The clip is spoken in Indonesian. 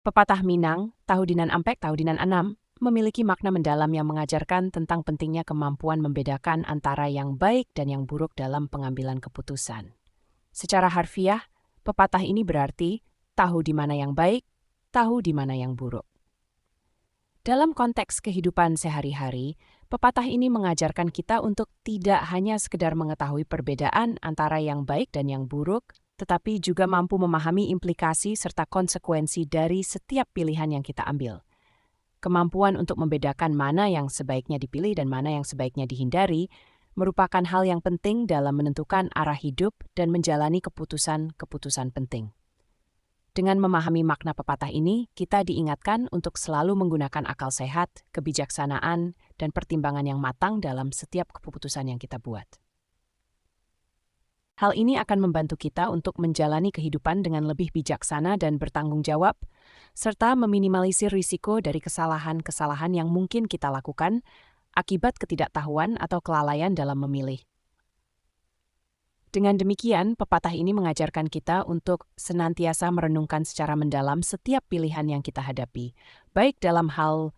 Pepatah Minang, Tahu Dinan Ampek, Tahu Dinan Anam, memiliki makna mendalam yang mengajarkan tentang pentingnya kemampuan membedakan antara yang baik dan yang buruk dalam pengambilan keputusan. Secara harfiah, pepatah ini berarti tahu di mana yang baik, tahu di mana yang buruk. Dalam konteks kehidupan sehari-hari, pepatah ini mengajarkan kita untuk tidak hanya sekedar mengetahui perbedaan antara yang baik dan yang buruk, tetapi juga mampu memahami implikasi serta konsekuensi dari setiap pilihan yang kita ambil. Kemampuan untuk membedakan mana yang sebaiknya dipilih dan mana yang sebaiknya dihindari merupakan hal yang penting dalam menentukan arah hidup dan menjalani keputusan-keputusan penting. Dengan memahami makna pepatah ini, kita diingatkan untuk selalu menggunakan akal sehat, kebijaksanaan, dan pertimbangan yang matang dalam setiap keputusan yang kita buat. Hal ini akan membantu kita untuk menjalani kehidupan dengan lebih bijaksana dan bertanggung jawab, serta meminimalisir risiko dari kesalahan-kesalahan yang mungkin kita lakukan akibat ketidaktahuan atau kelalaian dalam memilih. Dengan demikian, pepatah ini mengajarkan kita untuk senantiasa merenungkan secara mendalam setiap pilihan yang kita hadapi, baik dalam hal